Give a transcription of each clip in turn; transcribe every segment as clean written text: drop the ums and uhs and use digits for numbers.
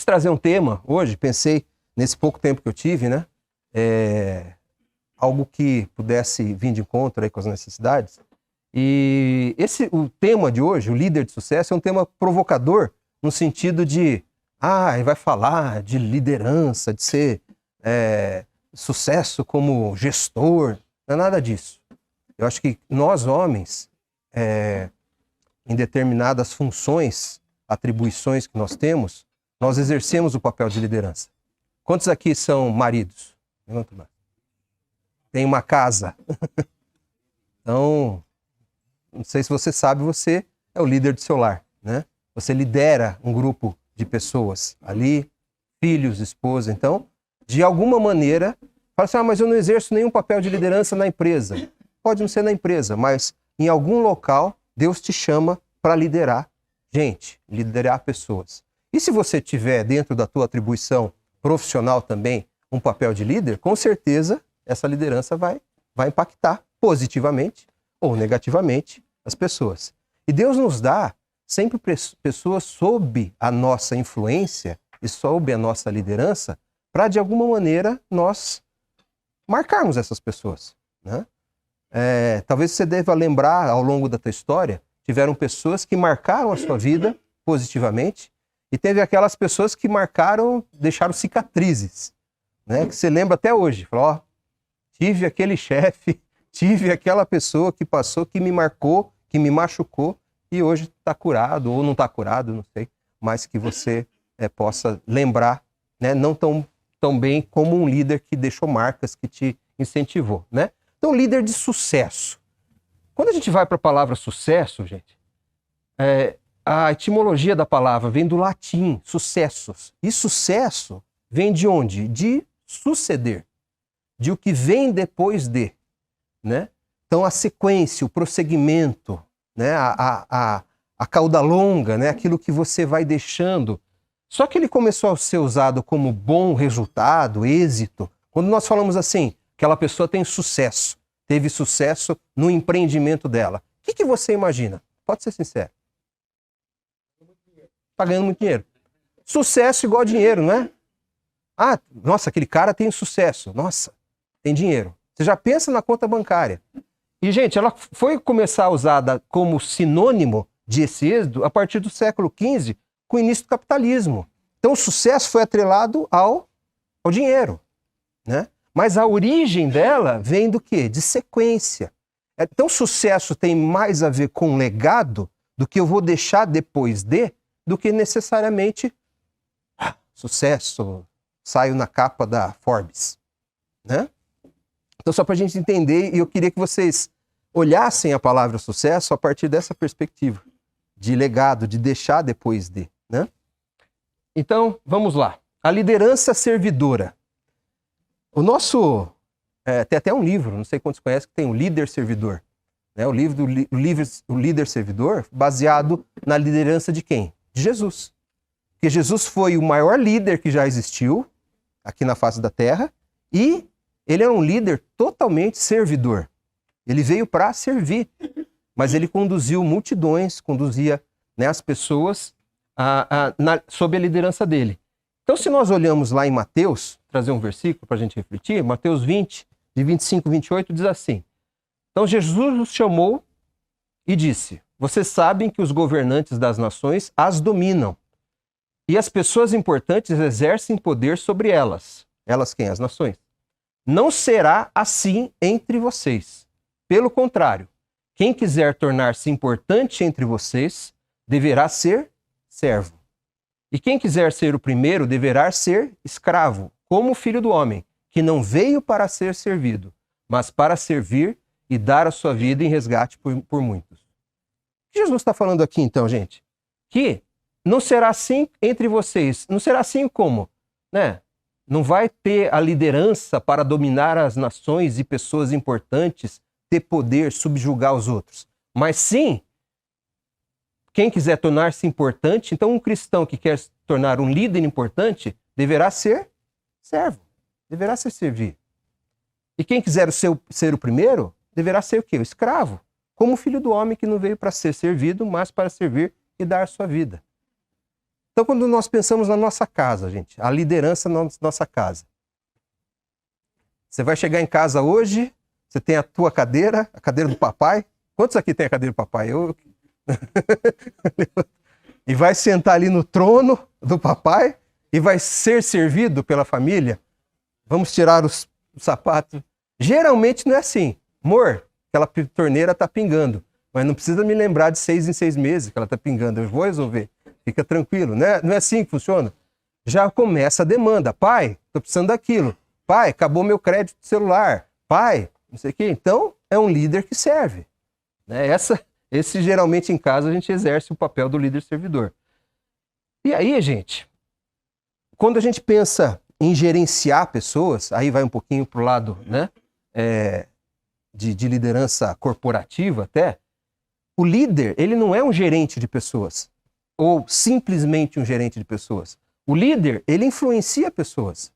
trazer um tema hoje, pensei nesse pouco tempo que eu tive, né? Algo que pudesse vir de encontro aí com as necessidades. E o tema de hoje, o líder de sucesso, é um tema provocador no sentido de, ele vai falar de liderança, de ser sucesso como gestor. Não é nada disso. Eu acho que nós, homens, em determinadas funções, atribuições que nós temos, nós exercemos o papel de liderança. Quantos aqui são maridos? Levanta mais. Tem uma casa. Então, não sei se você sabe, você é o líder do seu lar, né? Você lidera um grupo de pessoas ali, filhos, esposa. Então, de alguma maneira, fala assim, mas eu não exerço nenhum papel de liderança na empresa. Pode não ser na empresa, mas em algum local, Deus te chama para liderar gente, liderar pessoas. E se você tiver dentro da tua atribuição profissional também um papel de líder, com certeza essa liderança vai impactar positivamente ou negativamente as pessoas. E Deus nos dá sempre pessoas sob a nossa influência e sob a nossa liderança para, de alguma maneira, nós marcarmos essas pessoas, né? Talvez você deva lembrar, ao longo da tua história, tiveram pessoas que marcaram a sua vida positivamente e teve aquelas pessoas que marcaram, deixaram cicatrizes, né? Que você lembra até hoje. Falou, tive aquele chefe, tive aquela pessoa que passou, que me marcou, que me machucou e hoje está curado ou não está curado, não sei, mas que você possa lembrar, né? Não tão bem como um líder que deixou marcas, que te incentivou, né? Então, líder de sucesso. Quando a gente vai para a palavra sucesso, gente, a etimologia da palavra vem do latim, sucessos. E sucesso vem de onde? De suceder, de o que vem depois de, né? Então, a sequência, o prosseguimento, né? A cauda longa, né? Aquilo que você vai deixando. Só que ele começou a ser usado como bom resultado, êxito, quando nós falamos assim, aquela pessoa tem sucesso, teve sucesso no empreendimento dela. O que você imagina? Pode ser sincero. Está ganhando muito dinheiro. Sucesso igual dinheiro, não é? Nossa, aquele cara tem sucesso. Nossa, tem dinheiro. Você já pensa na conta bancária. E, gente, ela foi começar a usada como sinônimo de esse êxito a partir do século XV, com o início do capitalismo. Então, o sucesso foi atrelado ao dinheiro, né? Mas a origem dela vem do quê? De sequência. Então, sucesso tem mais a ver com legado do que eu vou deixar depois do que necessariamente sucesso, saio na capa da Forbes, né? Então, só para a gente entender, e eu queria que vocês olhassem a palavra sucesso a partir dessa perspectiva de legado, de deixar depois né? Então, vamos lá. A liderança servidora. O nosso... tem até um livro, não sei quantos conhecem, que tem o Líder Servidor. Né? O Líder Servidor, baseado na liderança de quem? De Jesus. Porque Jesus foi o maior líder que já existiu aqui na face da Terra e ele era um líder totalmente servidor. Ele veio para servir, mas ele conduziu multidões, conduzia, né, as pessoas sob a liderança dele. Então, se nós olhamos lá em Mateus, trazer um versículo para a gente refletir, Mateus 20, de 25 e 28, diz assim: Então Jesus os chamou e disse: Vocês sabem que os governantes das nações as dominam, e as pessoas importantes exercem poder sobre elas. Elas quem? As nações. Não será assim entre vocês. Pelo contrário, quem quiser tornar-se importante entre vocês, deverá ser servo. E quem quiser ser o primeiro, deverá ser escravo, como o Filho do Homem, que não veio para ser servido, mas para servir e dar a sua vida em resgate por muitos. O que Jesus está falando aqui, então, gente? Que não será assim entre vocês. Não será assim como? Né? Não vai ter a liderança para dominar as nações e pessoas importantes, ter poder, subjugar os outros. Mas sim, quem quiser tornar-se importante, então um cristão que quer se tornar um líder importante, deverá ser servo, deverá ser servir. E quem quiser ser o primeiro, deverá ser o quê? O escravo, como o Filho do Homem que não veio para ser servido, mas para servir e dar a sua vida. Então, quando nós pensamos na nossa casa, gente, a liderança na nossa casa. Você vai chegar em casa hoje, você tem a tua cadeira, a cadeira do papai. Quantos aqui tem a cadeira do papai? Eu... E vai sentar ali no trono do papai e vai ser servido pela família. Vamos tirar os sapatos. Geralmente não é assim. Amor, aquela torneira está pingando, mas não precisa me lembrar de 6 em 6 meses que ela está pingando. Eu vou resolver. Fica tranquilo. Não é assim que funciona. Já começa a demanda. Pai, estou precisando daquilo. Pai, acabou meu crédito de celular. Pai, não sei o quê. Então, é um líder que serve. Né? Esse geralmente em casa a gente exerce o papel do líder servidor. E aí, gente, quando a gente pensa em gerenciar pessoas, aí vai um pouquinho para o lado, né, de liderança corporativa até, o líder, ele não é um gerente de pessoas, ou simplesmente um gerente de pessoas. O líder, ele influencia pessoas.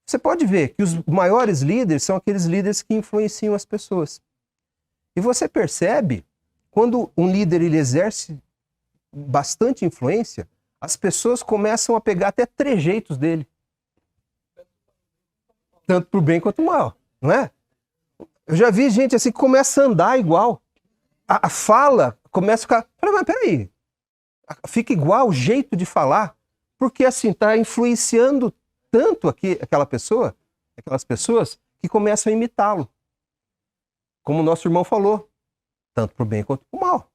Você pode ver que os maiores líderes são aqueles líderes que influenciam as pessoas. E você percebe, quando um líder ele exerce bastante influência, as pessoas começam a pegar até trejeitos dele. Tanto para o bem quanto o mal, não é? Eu já vi gente assim que começa a andar igual. A fala começa a ficar... Mas peraí, fica igual o jeito de falar, porque assim, está influenciando tanto aquelas pessoas que começam a imitá-lo. Como o nosso irmão falou, tanto para o bem quanto para o mal.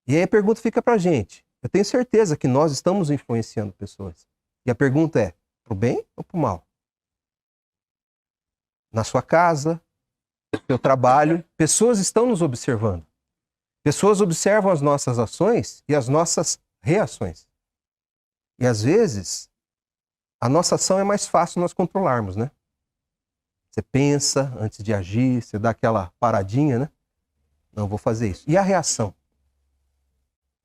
E aí a pergunta fica para a gente. Eu tenho certeza que nós estamos influenciando pessoas. E a pergunta é, para o bem ou para o mal? Na sua casa, no seu trabalho, pessoas estão nos observando. Pessoas observam as nossas ações e as nossas reações. E às vezes, a nossa ação é mais fácil nós controlarmos, né? Você pensa antes de agir, você dá aquela paradinha, né? Não, vou fazer isso. E a reação?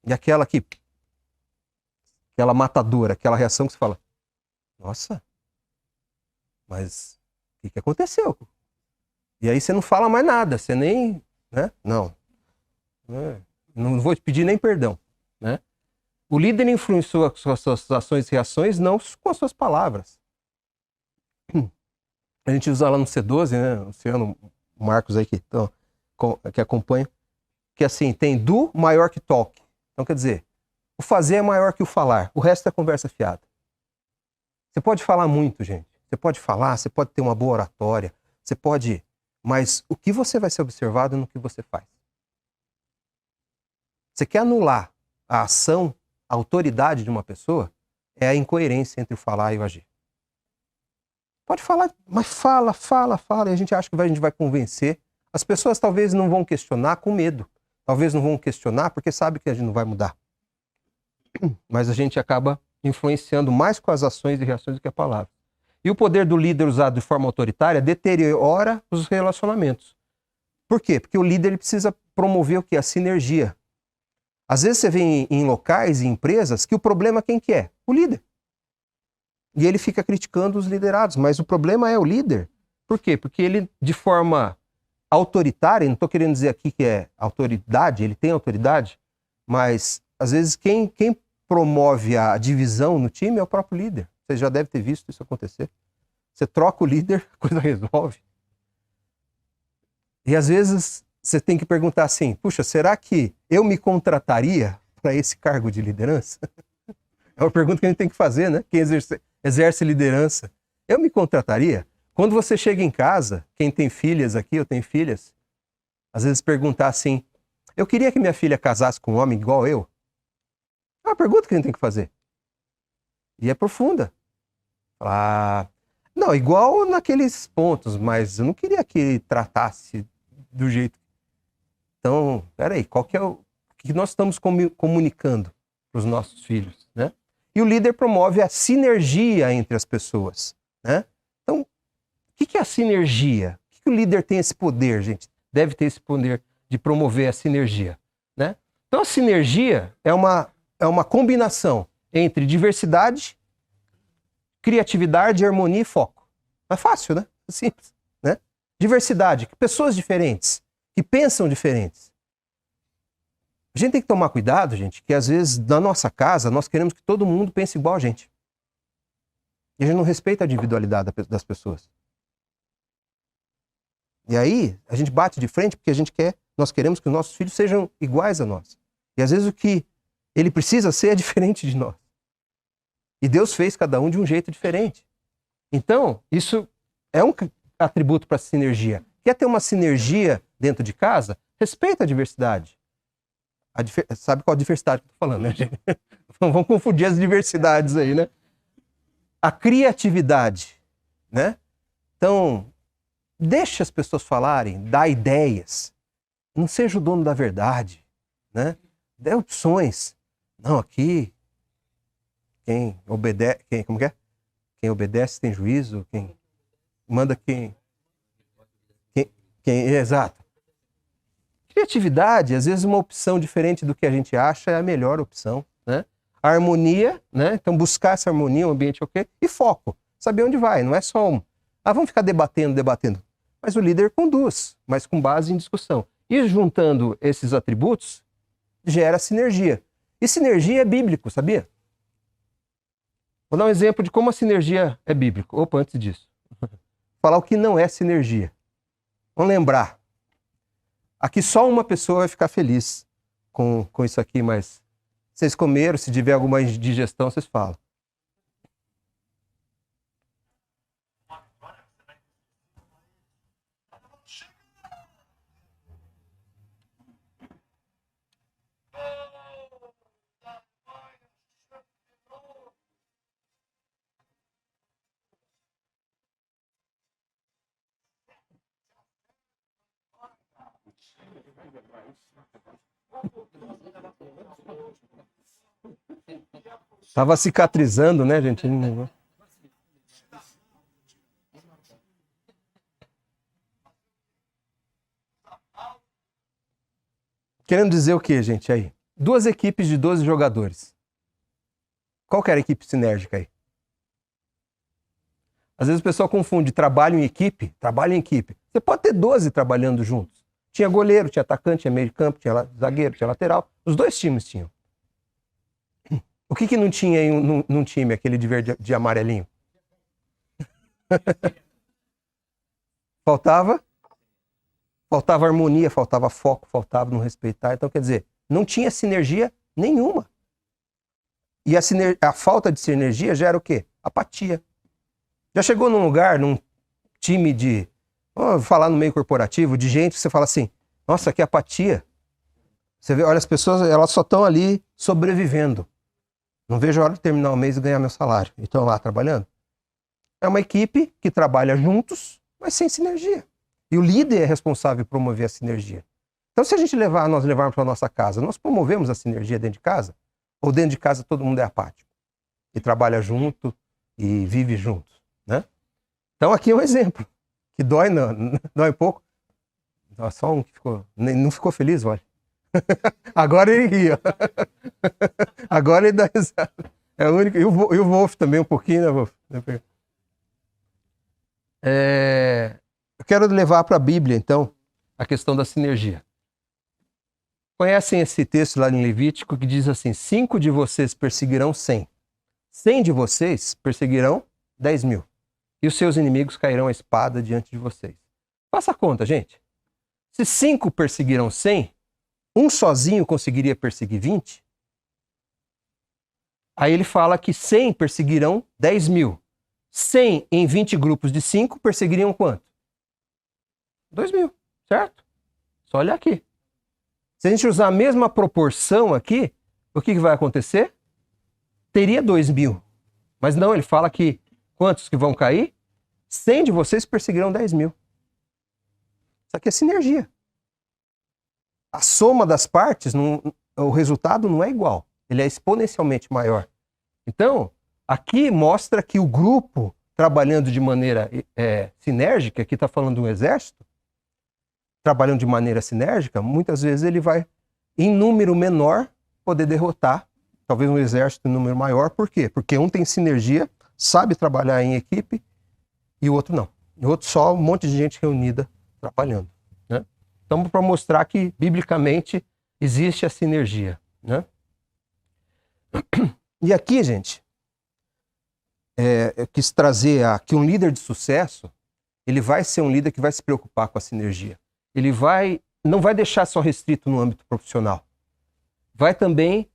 E aquela matadora, aquela reação que você fala, nossa, mas o que aconteceu? E aí você não fala mais nada, você nem, né? Não vou te pedir nem perdão, né? O líder influenciou as suas ações e reações não com as suas palavras. A gente usa lá no C12, né? O Luciano, o Marcos aí que acompanha, que assim, tem do maior que talk. Então quer dizer, o fazer é maior que o falar. O resto é conversa fiada. Você pode falar muito, gente. Você pode falar, você pode ter uma boa oratória, você pode... Mas o que você vai ser observado no que você faz? Você quer anular a ação, a autoridade de uma pessoa? É a incoerência entre o falar e o agir. Pode falar, mas fala, e a gente acha que a gente vai convencer. As pessoas talvez não vão questionar com medo. Talvez não vão questionar porque sabe que a gente não vai mudar. Mas a gente acaba influenciando mais com as ações e reações do que a palavra. E o poder do líder usado de forma autoritária deteriora os relacionamentos. Por quê? Porque o líder ele precisa promover o quê? A sinergia. Às vezes você vê em locais e empresas que o problema quem que é? O líder. E ele fica criticando os liderados, mas o problema é o líder. Por quê? Porque ele, de forma autoritária, não estou querendo dizer aqui que é autoridade, ele tem autoridade, mas às vezes quem promove a divisão no time é o próprio líder. Você já deve ter visto isso acontecer. Você troca o líder, a coisa resolve. E às vezes você tem que perguntar assim, puxa, será que eu me contrataria para esse cargo de liderança? É uma pergunta que a gente tem que fazer, né? Quem exerce liderança. Eu me contrataria? Quando você chega em casa, quem tem filhas aqui, eu tenho filhas, às vezes perguntar assim, eu queria que minha filha casasse com um homem igual eu? É uma pergunta que a gente tem que fazer. E é profunda. Falar, não, igual naqueles pontos, mas eu não queria que ele tratasse do jeito. Então, peraí, qual que é o que nós estamos comunicando para os nossos filhos, né? E o líder promove a sinergia entre as pessoas, né? Então, o que é a sinergia? O que o líder tem esse poder, gente? Deve ter esse poder de promover a sinergia, né? Então, a sinergia é uma combinação entre diversidade, criatividade, harmonia e foco. É fácil, né? É simples, né? Diversidade, pessoas diferentes, que pensam diferentes. A gente tem que tomar cuidado, gente, que às vezes na nossa casa nós queremos que todo mundo pense igual a gente. E a gente não respeita a individualidade das pessoas. E aí a gente bate de frente porque nós queremos que os nossos filhos sejam iguais a nós. E às vezes o que ele precisa ser é diferente de nós. E Deus fez cada um de um jeito diferente. Então, isso é um atributo para sinergia. Quer ter uma sinergia dentro de casa? Respeita a diversidade. Sabe qual a diversidade que eu estou falando, né, gente? Vamos confundir as diversidades aí, né? A criatividade, né? Então, deixe as pessoas falarem, dá ideias. Não seja o dono da verdade, né? Dê opções. Não, aqui, quem obedece, como que é? Quem obedece tem juízo, quem manda exato. Criatividade, às vezes uma opção diferente do que a gente acha é a melhor opção, né? A harmonia, né? Então buscar essa harmonia, um ambiente ok, e foco. Saber onde vai, não é só vamos ficar debatendo. Mas o líder conduz, mas com base em discussão. E juntando esses atributos, gera sinergia. E sinergia é bíblico, sabia? Vou dar um exemplo de como a sinergia é bíblico. Opa, antes disso. Falar o que não é sinergia. Vamos lembrar. Aqui só uma pessoa vai ficar feliz com isso aqui, mas vocês comeram, se tiver alguma digestão, vocês falam. Tava cicatrizando, né, gente? Querendo dizer o que, gente, aí? 2 equipes de 12 jogadores. Qual que era a equipe sinérgica aí? Às vezes o pessoal confunde trabalho em equipe. Você pode ter 12 trabalhando juntos. Tinha goleiro, tinha atacante, tinha meio de campo, tinha zagueiro, tinha lateral. Os 2 times tinham. O que não tinha aí num time, aquele de verde de amarelinho? Faltava harmonia, faltava foco, faltava não respeitar. Então, quer dizer, não tinha sinergia nenhuma. E a falta de sinergia gera o quê? Apatia. Já chegou num lugar, num time vou falar no meio corporativo, de gente que você fala assim, nossa, que apatia. Você vê, olha, as pessoas, elas só estão ali sobrevivendo. Não vejo a hora de terminar o mês e ganhar meu salário. E estão lá trabalhando. É uma equipe que trabalha juntos, mas sem sinergia. E o líder é responsável por promover a sinergia. Então, se a gente nós levarmos para a nossa casa, nós promovemos a sinergia dentro de casa? Ou dentro de casa todo mundo é apático? E trabalha junto e vive junto, né? Então, aqui é um exemplo. Que dói um pouco. Só um que não ficou feliz, olha. Agora ele ria. Agora ele dá risada. É o único. E o Wolf também, um pouquinho, né, Wolf? Eu quero levar para a Bíblia, então, a questão da sinergia. Conhecem esse texto lá em Levítico que diz assim: 5 de vocês perseguirão 100. 100 de vocês perseguirão 10.000. E os seus inimigos cairão a espada diante de vocês. Faça a conta, gente. Se 5 perseguiram 100, um sozinho conseguiria perseguir 20? Aí ele fala que 100 perseguirão 10.000. 100 em 20 grupos de 5 perseguiriam quanto? 2.000, certo? Só olhar aqui. Se a gente usar a mesma proporção aqui, o que vai acontecer? Teria 2.000. Mas não, ele fala que quantos que vão cair? 100 de vocês perseguirão 10.000. Isso aqui é sinergia. A soma das partes, o resultado não é igual. Ele é exponencialmente maior. Então, aqui mostra que o grupo, trabalhando de maneira sinérgica, aqui está falando de um exército, trabalhando de maneira sinérgica, muitas vezes ele vai, em número menor, poder derrotar, talvez um exército em número maior. Por quê? Porque um tem sinergia, sabe trabalhar em equipe, e o outro não. E o outro só um monte de gente reunida trabalhando, né? Então, para mostrar que, biblicamente, existe a sinergia, né? E aqui, gente, eu quis trazer que um líder de sucesso, ele vai ser um líder que vai se preocupar com a sinergia. Ele não vai deixar só restrito no âmbito profissional. Vai também,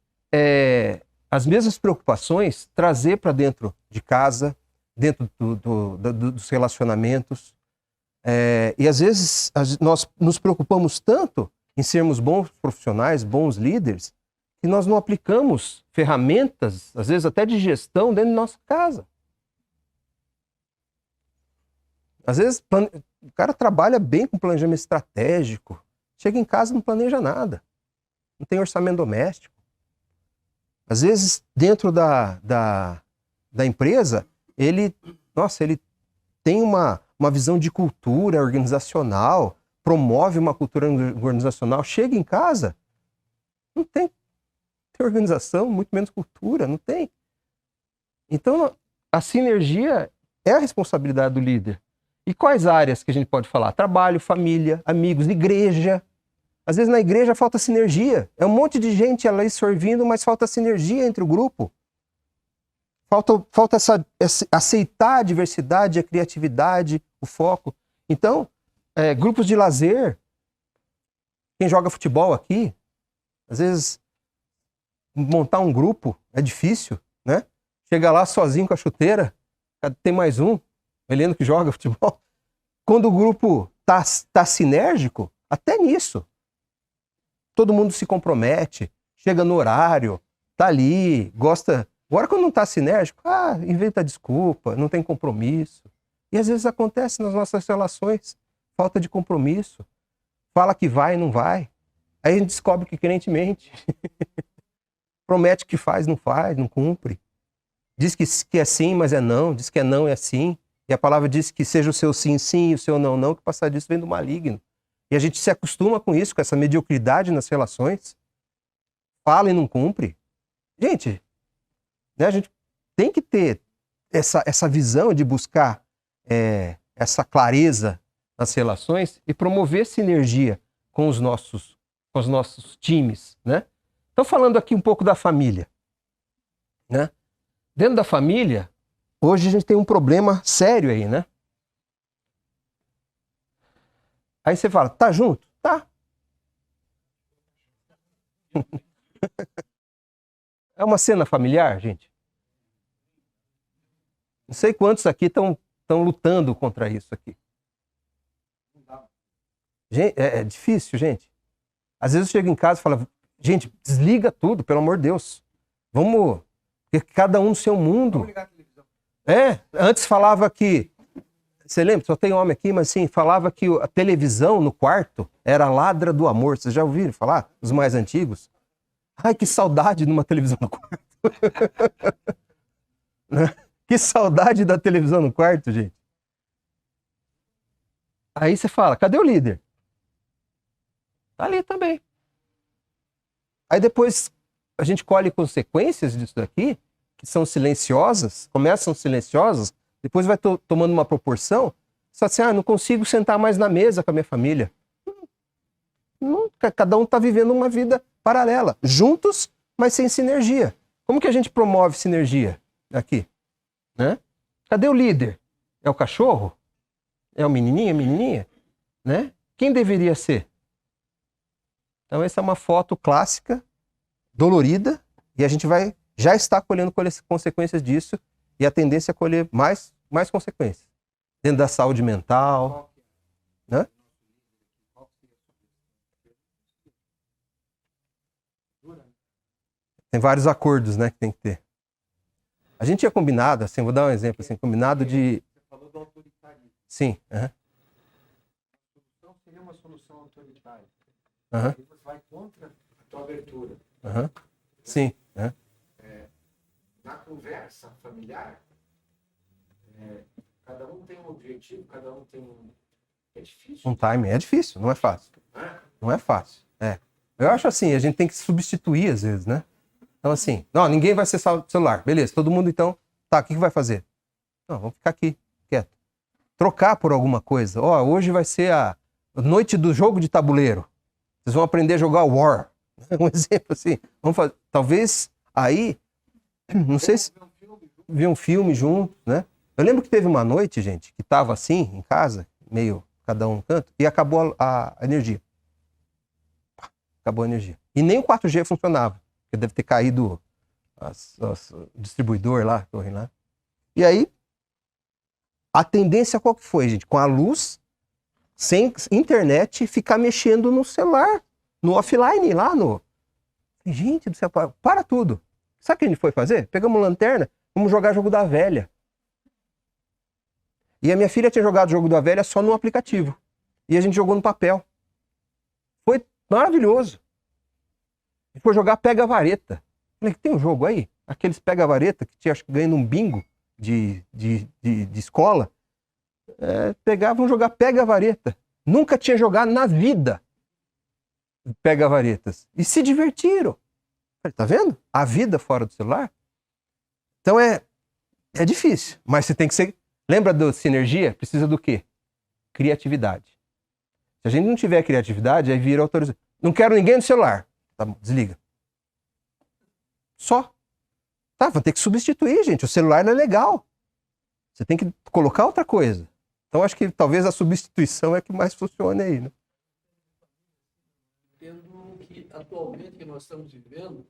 as mesmas preocupações, trazer para dentro de casa, dentro dos relacionamentos. E às vezes nós nos preocupamos tanto em sermos bons profissionais, bons líderes, que nós não aplicamos ferramentas, às vezes até de gestão, dentro da nossa casa. Às vezes o cara trabalha bem com planejamento estratégico, chega em casa e não planeja nada, não tem orçamento doméstico. Às vezes, dentro da empresa, ele tem uma visão de cultura organizacional, promove uma cultura organizacional, chega em casa, não tem organização, muito menos cultura, não tem. Então, a sinergia é a responsabilidade do líder. E quais áreas que a gente pode falar? Trabalho, família, amigos, igreja. Às vezes na igreja falta sinergia. É um monte de gente ali servindo, mas falta sinergia entre o grupo. Falta aceitar a diversidade, a criatividade, o foco. Então, grupos de lazer. Quem joga futebol aqui, às vezes montar um grupo é difícil, né? Chega lá sozinho com a chuteira, tem mais um, Heleno que joga futebol. Quando o grupo tá sinérgico, até nisso. Todo mundo se compromete, chega no horário, tá ali, gosta. Agora quando não tá sinérgico, inventa desculpa, não tem compromisso. E às vezes acontece nas nossas relações, falta de compromisso. Fala que vai e não vai. Aí a gente descobre que crente mente. Promete que faz, não cumpre. Diz que é sim, mas é não. Diz que é não, é sim. E a palavra diz que seja o seu sim, sim e o seu não, não, que passar disso vem do maligno. E a gente se acostuma com isso, com essa mediocridade nas relações. Fala e não cumpre. Gente, né, a gente tem que ter essa visão de buscar essa clareza nas relações e promover sinergia com os nossos times, né? Então, falando aqui um pouco da família, né? Dentro da família, hoje a gente tem um problema sério aí, né? Aí você fala, tá junto? Tá. É uma cena familiar, gente? Não sei quantos aqui estão lutando contra isso aqui. Gente, é difícil, gente. Às vezes eu chego em casa e falo, gente, desliga tudo, pelo amor de Deus. Vamos, cada um no seu mundo. Vamos ligar a televisão. Antes falava que, você lembra, só tem homem aqui, mas sim, falava que a televisão no quarto era a ladra do amor. Vocês já ouviram falar? Os mais antigos? Ai, que saudade de uma televisão no quarto. Que saudade da televisão no quarto, gente. Aí você fala, cadê o líder? Tá ali também. Aí depois a gente colhe consequências disso daqui, que são silenciosas, começam silenciosas, depois vai tomando uma proporção, só assim, não consigo sentar mais na mesa com a minha família. Cada um está vivendo uma vida paralela, juntos, mas sem sinergia. Como que a gente promove sinergia aqui? Né? Cadê o líder? É o cachorro? É o menininho, a menininha? Né? Quem deveria ser? Então essa é uma foto clássica, dolorida, e a gente já está colhendo consequências disso, e a tendência é colher mais consequências. Dentro da saúde mental. Né? Tem vários acordos, né, que tem que ter. A gente tinha combinado, assim, vou dar um exemplo, assim, combinado de... Você falou do autoritarismo. Sim. A solução seria uma solução autoritária. Aí você vai contra a tua abertura. Sim. Na conversa familiar, cada um tem um objetivo, cada um tem um... É difícil. Um timing, é difícil, não é fácil. Não é fácil. Eu acho assim, a gente tem que substituir às vezes, né? Então assim, não, ninguém vai acessar o celular. Beleza, todo mundo então, tá, o que vai fazer? Não, vamos ficar aqui, quieto. Trocar por alguma coisa. Hoje vai ser a noite do jogo de tabuleiro. Vocês vão aprender a jogar War, Um exemplo assim. Vamos fazer, talvez aí, não sei se ver um filme junto, né? Eu lembro que teve uma noite, gente, que tava assim, em casa, meio cada um no canto, e acabou a energia. Acabou a energia. E nem o 4G funcionava, porque deve ter caído o distribuidor lá, torre lá. E aí, a tendência qual que foi, gente? Com a luz, sem internet, ficar mexendo no celular, no offline, lá no... Gente do céu, para tudo. Sabe o que a gente foi fazer? Pegamos uma lanterna, vamos jogar jogo da velha. E a minha filha tinha jogado o jogo da velha só no aplicativo. E a gente jogou no papel. Foi maravilhoso. A gente foi jogar pega-vareta. Falei, tem um jogo aí? Aqueles pega-vareta que tinha, acho que ganhando um bingo de escola. Pegavam jogar pega-vareta. Nunca tinha jogado na vida pega-varetas. E se divertiram. Falei, tá vendo? A vida fora do celular. Então é difícil, mas você tem que ser... Lembra da sinergia? Precisa do quê? Criatividade. Se a gente não tiver criatividade, aí vira autorização. Não quero ninguém no celular. Tá bom, desliga. Só. Tá, vou ter que substituir, gente. O celular não é legal. Você tem que colocar outra coisa. Então acho que talvez a substituição é que mais funcione aí, né? Entendo que atualmente que nós estamos vivendo,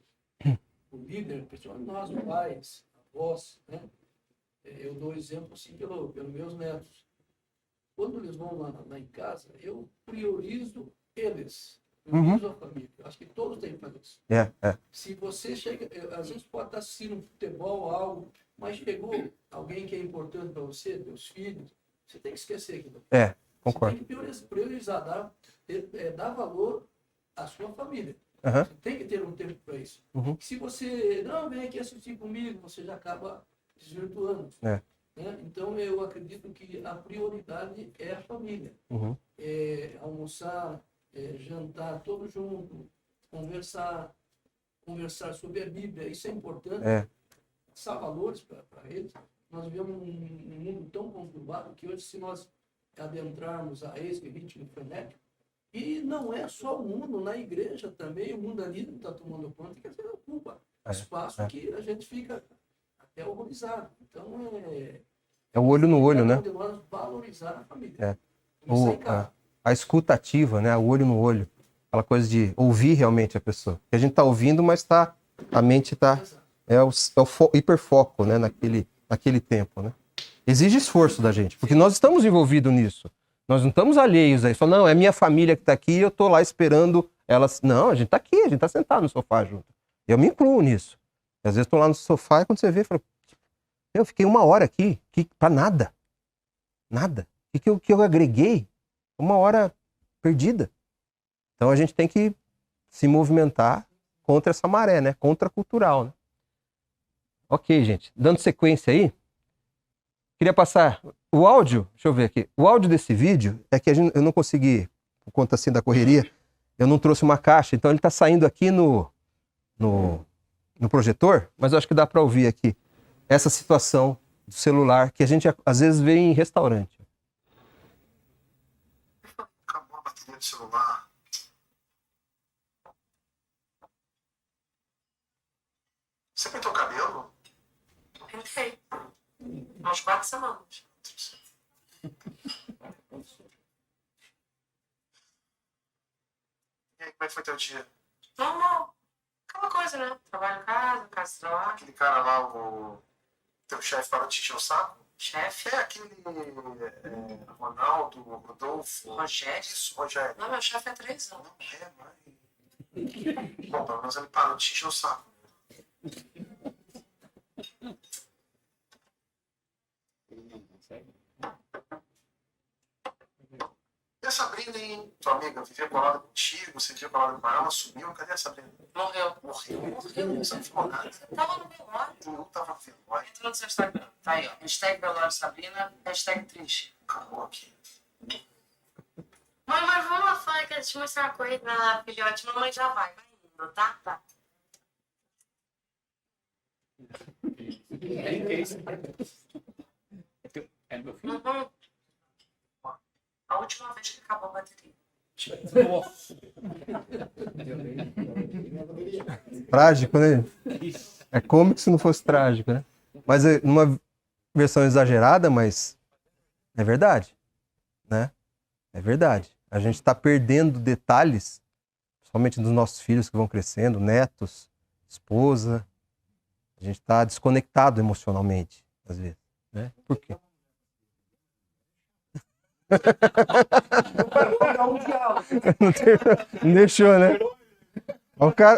o líder, principalmente nós, pais, avós, né? Eu dou exemplo assim pelos meus netos. Quando eles vão lá em casa, eu priorizo eles. Priorizo a família. Eu acho que todos têm que fazer isso. Se você chega, às vezes pode estar assistindo um futebol, algo, mas chegou alguém que é importante para você, teus filhos, você tem que esquecer aquilo. Concordo. Você tem que priorizar, dar valor à sua família. Uhum. Você tem que ter um tempo para isso. Uhum. Se você não vem aqui assistir comigo, você já acaba desvirtuando. Né? Então, eu acredito que a prioridade é a família. Uhum. Almoçar, jantar todo junto, conversar sobre a Bíblia, isso é importante. Passar valores para eles. Nós vivemos um mundo tão conturbado que hoje, se nós adentrarmos a esse ritmo frenético, e não é só o mundo, na igreja também, o mundo ali não está tomando conta, que você ocupa espaço que a gente fica até horrorizado. Então, é o olho no olho, né? De nós valorizar a família. A escuta ativa, né? O olho no olho. Aquela coisa de ouvir realmente a pessoa. Que a gente está ouvindo, mas a mente está... É o hiperfoco, né? Naquele tempo, né? Exige esforço da gente, porque nós estamos envolvidos nisso. Nós não estamos alheios a isso. Não, é minha família que está aqui e eu estou lá esperando elas. Não, a gente está aqui, a gente está sentado no sofá junto. Eu me incluo nisso. Às vezes estou lá no sofá e quando você vê, fala, eu fiquei 1 hora aqui para nada. Nada. O que eu agreguei? 1 hora perdida. Então a gente tem que se movimentar contra essa maré, né? Contracultural, né? Ok, gente. Dando sequência aí, queria passar o áudio, deixa eu ver aqui. O áudio desse vídeo é que eu não consegui, por conta assim da correria, eu não trouxe uma caixa, então ele está saindo aqui no projetor, mas eu acho que dá para ouvir aqui essa situação do celular que a gente às vezes vê em restaurante. Acabou a bateria do celular. Você pintou o cabelo? Pintei. Umas 4 semanas. E aí, como é que foi teu dia? Normal. Aquela coisa, né? Trabalho em casa, casa de trabalho. Aquele cara lá, o teu chefe, parou de te encher o saco? Chefe. É aquele Ronaldo, Rodolfo. Rogério. Isso, Rogério. Não, meu chefe é 3 anos. Bom, pelo menos ele parou de te encher o saco. E a Sabrina, hein? Tua amiga, vivia colada contigo, você vivia colada com ela, sumiu. Cadê a Sabrina? Morreu. Morreu. Você não ficou nada. Tava no velório. Eu tava no velório. Entrou no seu Instagram. Tá aí, ó. Hashtag velório Sabrina. Hashtag triste. Acabou aqui. Mãe, mas vamos lá fora que eu te mostrar uma coisa na filhote. Mamãe já vai indo, tá? Tá. É meu filho? Uhum. A última vez que acabou a bateria. Nossa. Trágico, né? É cômico se não fosse trágico, né? Mas numa versão exagerada, mas é verdade, né? É verdade. A gente está perdendo detalhes, principalmente dos nossos filhos que vão crescendo, netos, esposa. A gente está desconectado emocionalmente, às vezes, né? Por quê? Não deixou, né?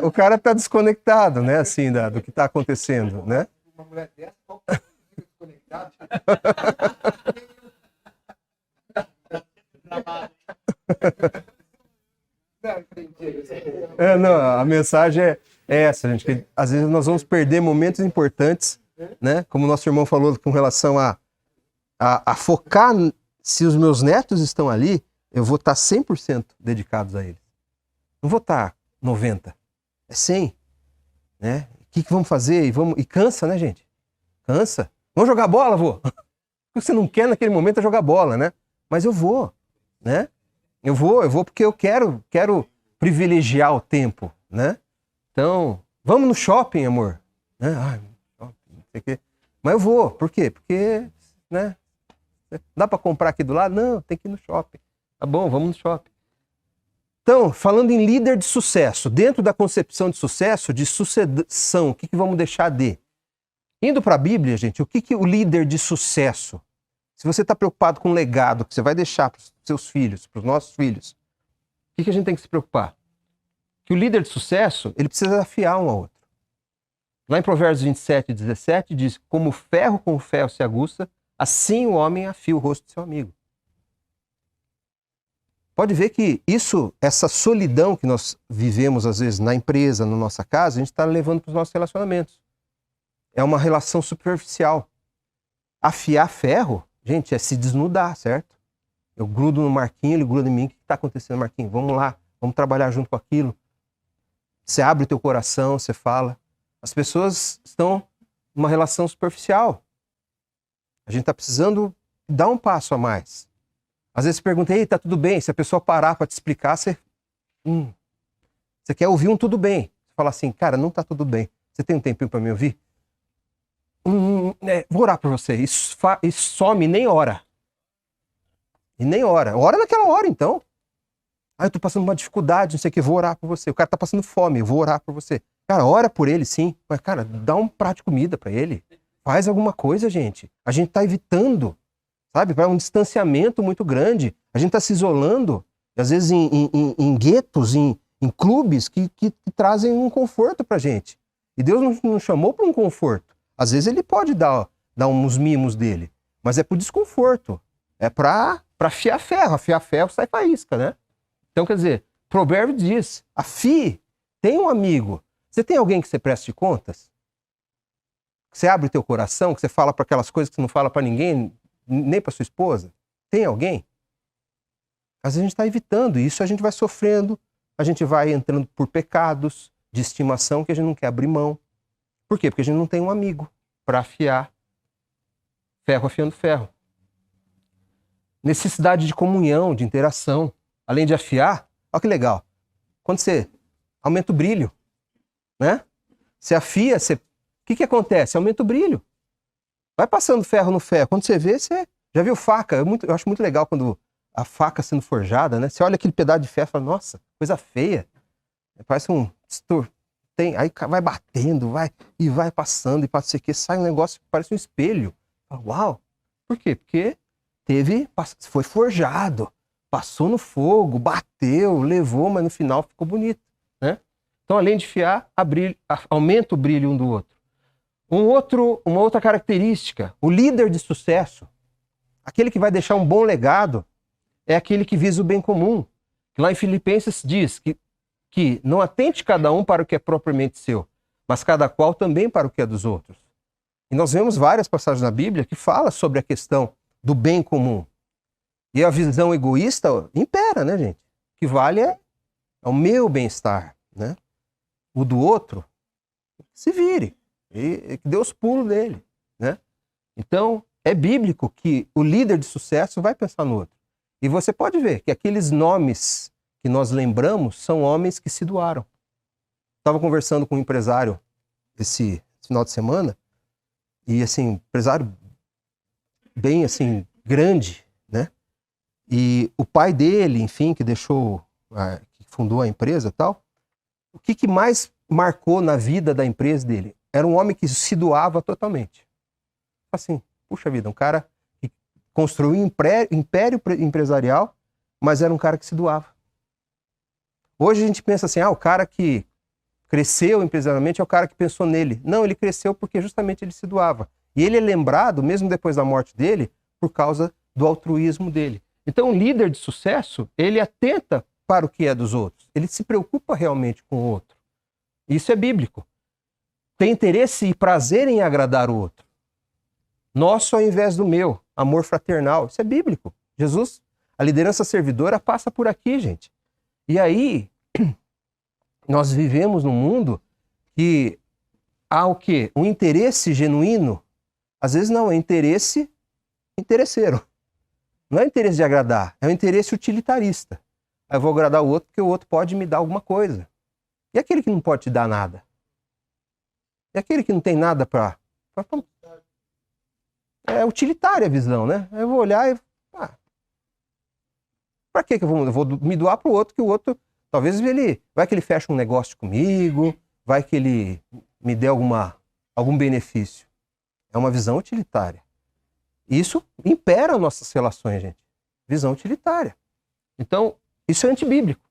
O cara tá desconectado, né? Assim, do que tá acontecendo, né? Uma mulher dessa, qual desconectada? Não, a mensagem é essa, gente. Que às vezes nós vamos perder momentos importantes, né? Como o nosso irmão falou com relação a focar, se os meus netos estão ali, eu vou estar 100% dedicados a eles. Não vou estar 90%, é 100%. Né? O que vamos fazer? E cansa, né, gente? Cansa. Vamos jogar bola, vô? O que você não quer naquele momento é jogar bola, né? Mas eu vou, né? Eu vou porque eu quero privilegiar o tempo, né? Então, vamos no shopping, amor. Né? Shopping, não sei o quê. Mas eu vou, por quê? Porque, né? Dá para comprar aqui do lado? Não, tem que ir no shopping. Tá bom, vamos no shopping. Então, falando em líder de sucesso, dentro da concepção de sucesso, de sucessão, o que vamos deixar de? Indo para a Bíblia, gente, o que o líder de sucesso? Se você está preocupado com o legado que você vai deixar para os seus filhos, para os nossos filhos, o que a gente tem que se preocupar? Que o líder de sucesso, ele precisa afiar um ao outro. Lá em Provérbios 27, 17, diz: como ferro com ferro se aguça, assim o homem afia o rosto de seu amigo. Pode ver que essa solidão que nós vivemos, às vezes, na empresa, na nossa casa, a gente está levando para os nossos relacionamentos. É uma relação superficial. Afiar ferro, gente, é se desnudar, certo? Eu grudo no Marquinho, ele gruda em mim. O que está acontecendo, Marquinho? Vamos lá, vamos trabalhar junto com aquilo. Você abre o teu coração, você fala. As pessoas estão numa relação superficial. A gente está precisando dar um passo a mais. Às vezes você pergunta: ei, tá tudo bem? Se a pessoa parar para te explicar, você quer ouvir tudo bem. Você fala assim: cara, não tá tudo bem. Você tem um tempinho para me ouvir? Vou orar por você. Isso some, nem ora. E nem ora. Ora naquela hora, então. Eu tô passando uma dificuldade, não sei o que, vou orar por você. O cara tá passando fome, eu vou orar por você. Cara, ora por ele, sim. Mas, cara, dá um prato de comida para ele. Faz alguma coisa, gente. A gente tá evitando, sabe? Para um distanciamento muito grande. A gente tá se isolando, às vezes em guetos, em clubes que trazem um conforto pra gente. E Deus não nos chamou para um conforto. Às vezes ele pode dar uns mimos dele, mas é pro desconforto. É para afiar ferro. Afiar ferro sai faísca, né? Então, quer dizer, Provérbio diz: afie, tem um amigo. Você tem alguém que você preste contas? Que você abre o teu coração, que você fala para aquelas coisas que você não fala para ninguém, nem para sua esposa? Tem alguém? Às vezes a gente está evitando, e isso a gente vai sofrendo, a gente vai entrando por pecados de estimação que a gente não quer abrir mão. Por quê? Porque a gente não tem um amigo para afiar, ferro afiando ferro. Necessidade de comunhão, de interação. Além de afiar, olha que legal. Quando você aumenta o brilho, né? Você afia, o que acontece? Aumenta o brilho. Vai passando ferro no ferro. Quando você vê, você já viu faca. Eu acho muito legal quando a faca sendo forjada, né? Você olha aquele pedaço de ferro e fala: nossa, coisa feia. Parece um... Aí vai batendo, vai passando, e passa isso aqui, sai um negócio que parece um espelho. Uau! Por quê? Porque foi forjado. Passou no fogo, bateu, levou, mas no final ficou bonito, né? Então, além de fiar, aumenta o brilho um do outro. Uma outra característica, o líder de sucesso, aquele que vai deixar um bom legado, é aquele que visa o bem comum. Lá em Filipenses diz que não atente cada um para o que é propriamente seu, mas cada qual também para o que é dos outros. E nós vemos várias passagens na Bíblia que falam sobre a questão do bem comum. E a visão egoísta impera, né, gente? O que vale é o meu bem-estar, né? O do outro, se vire. E que dê os pulos dele, né? Então, é bíblico que o líder de sucesso vai pensar no outro. E você pode ver que aqueles nomes que nós lembramos são homens que se doaram. Estava conversando com um empresário esse final de semana, e assim, empresário bem assim, grande, né? E o pai dele, enfim, que que fundou a empresa e tal, o que mais marcou na vida da empresa dele? Era um homem que se totalmente. Assim, puxa vida, um cara que construiu um império empresarial, mas era um cara que se doava. Hoje a gente pensa assim, o cara que cresceu empresarialmente é o cara que pensou nele. Não, ele cresceu porque justamente ele se doava. E ele é lembrado, mesmo depois da morte dele, por causa do altruísmo dele. Então, um líder de sucesso, ele atenta para o que é dos outros. Ele se preocupa realmente com o outro. Isso é bíblico. Tem interesse e prazer em agradar o outro. Nosso ao invés do meu. Amor fraternal. Isso é bíblico. Jesus, a liderança servidora passa por aqui, gente. E aí, nós vivemos num mundo que há o quê? Um interesse genuíno. Às vezes não, é interesse interesseiro. Não é interesse de agradar, é um interesse utilitarista. Eu vou agradar o outro porque o outro pode me dar alguma coisa. E aquele que não pode te dar nada? E aquele que não tem nada para... É utilitária a visão, né? Eu vou olhar e... Para que eu vou me doar para o outro, que o outro... Talvez vai que ele feche um negócio comigo, vai que ele me dê algum benefício. É uma visão utilitária. Isso impera nossas relações, gente. Visão utilitária. Então, isso é antibíblico.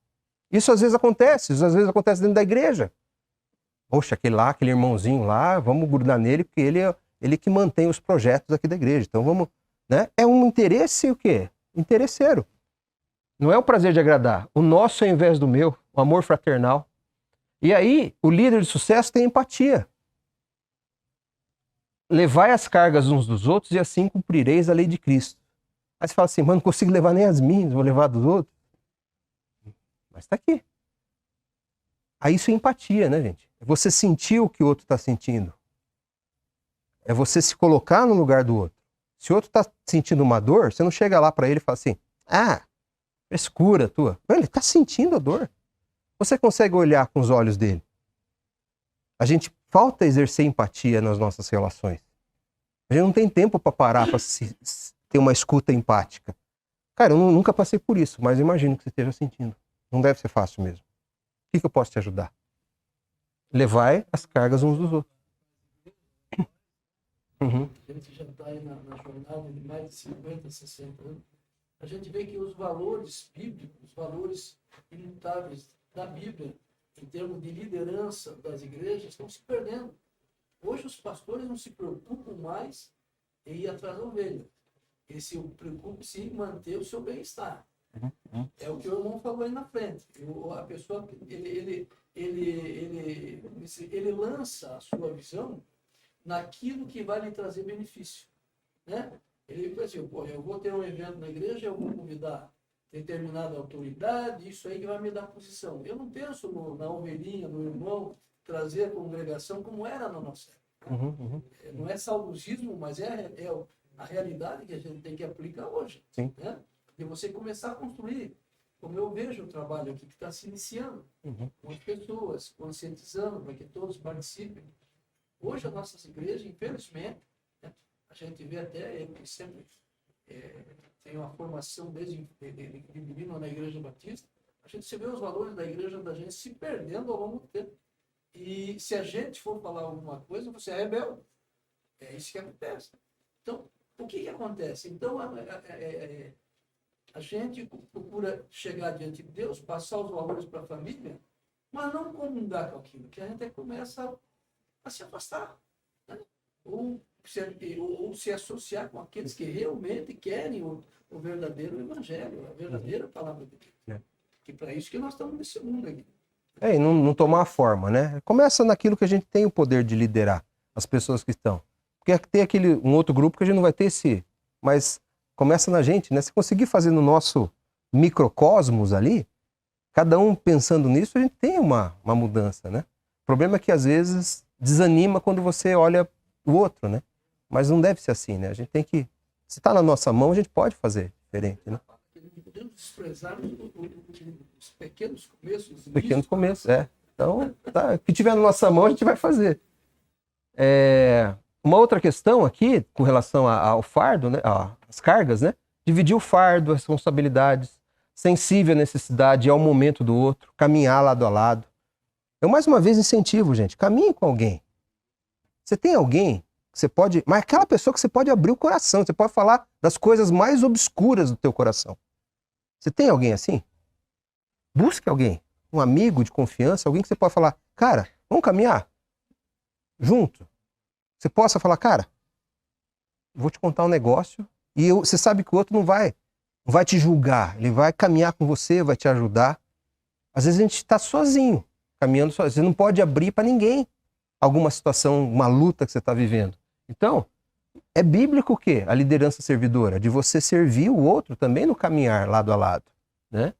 Isso às vezes acontece dentro da igreja. Poxa, aquele irmãozinho lá, vamos grudar nele, porque ele que mantém os projetos aqui da igreja. Então vamos, né? É um interesse o quê? Interesseiro. Não é o prazer de agradar. O nosso ao invés do meu, o amor fraternal. E aí, o líder de sucesso tem empatia. Levai as cargas uns dos outros e assim cumprireis a lei de Cristo. Aí você fala assim, mas não consigo levar nem as minhas, vou levar dos outros. Mas está aqui. Aí isso é empatia, né, gente? É você sentir o que o outro está sentindo. É você se colocar no lugar do outro. Se o outro está sentindo uma dor, você não chega lá para ele e fala assim, frescura tua. Ele está sentindo a dor. Você consegue olhar com os olhos dele. Falta exercer empatia nas nossas relações. A gente não tem tempo para parar para ter uma escuta empática. Cara, eu nunca passei por isso, mas imagino que você esteja sentindo. Não deve ser fácil mesmo. O que eu posso te ajudar? Levai as cargas uns dos outros. Uhum. A gente já está aí na jornada de mais de 50, 60 anos. A gente vê que os valores bíblicos, os valores imutáveis da Bíblia, em termos de liderança das igrejas, estão se perdendo. Hoje os pastores não se preocupam mais em ir atrás da ovelha. Eles se preocupam sim em manter o seu bem-estar. É o que o irmão falou aí na frente. A pessoa, ele lança a sua visão naquilo que vai lhe trazer benefício. Né? Ele diz assim, eu vou ter um evento na igreja, eu vou convidar determinada autoridade, isso aí que vai me dar posição. Eu não penso na ovelhinha, no irmão, trazer a congregação como era na nossa época. Não é saudosismo, mas é a realidade que a gente tem que aplicar hoje. Sim. Né? De você começar a construir, como eu vejo o trabalho aqui que está se iniciando, com as pessoas, conscientizando para que todos participem. Hoje as nossas igrejas, infelizmente, né, a gente vê até, eu que sempre tenho uma formação desde menino na Igreja Batista, a gente se vê os valores da igreja da gente se perdendo ao longo do tempo. E se a gente for falar alguma coisa, você é rebelde. É isso que acontece. Então, o que acontece? Então, a gente procura chegar diante de Deus, passar os valores para a família, mas não comungar com aquilo, que a gente começa a se afastar. Né? Ou se associar com aqueles que realmente querem o verdadeiro evangelho, a verdadeira palavra de Deus. Que para isso que nós estamos nesse mundo aqui. E não tomar a forma, né? Começa naquilo que a gente tem o poder de liderar, as pessoas que estão. Porque tem um outro grupo que a gente não vai ter mas começa na gente, né? Se conseguir fazer no nosso microcosmos ali, cada um pensando nisso, a gente tem uma mudança, né? O problema é que às vezes desanima quando você olha o outro, né? Mas não deve ser assim, né? A gente tem que... Se está na nossa mão, a gente pode fazer diferente, né? Podemos desprezar os pequenos começos. Pequenos começos, Então, tá, o que tiver na nossa mão, a gente vai fazer. Uma outra questão aqui, com relação ao fardo, né, às cargas, né? Dividir o fardo, as responsabilidades, sensível à necessidade e ao momento do outro, caminhar lado a lado. Eu, mais uma vez, incentivo, gente, caminhe com alguém. Você tem alguém que você pode... Mas aquela pessoa que você pode abrir o coração, você pode falar das coisas mais obscuras do teu coração. Você tem alguém assim? Busque alguém, um amigo de confiança, alguém que você pode falar, cara, vamos caminhar junto. Você possa falar, cara, vou te contar um negócio e você sabe que o outro não vai te julgar, ele vai caminhar com você, vai te ajudar. Às vezes a gente está sozinho, caminhando sozinho, você não pode abrir para ninguém alguma situação, uma luta que você está vivendo. Então, é bíblico o quê? A liderança servidora, de você servir o outro também no caminhar lado a lado, né?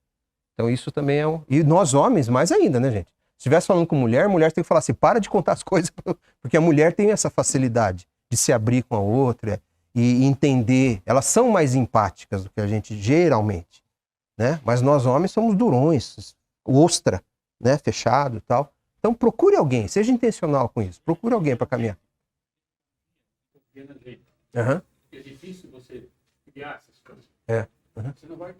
Então isso também é E nós homens, mais ainda, né, gente? Se estivesse falando com mulher tem que falar assim, para de contar as coisas, porque a mulher tem essa facilidade de se abrir com a outra e entender. Elas são mais empáticas do que a gente, geralmente, né? Mas nós homens somos durões, ostra, né? Fechado e tal. Então procure alguém, seja intencional com isso. Procure alguém para caminhar. Uhum. É difícil você criar essas coisas. Uhum. Você não vai...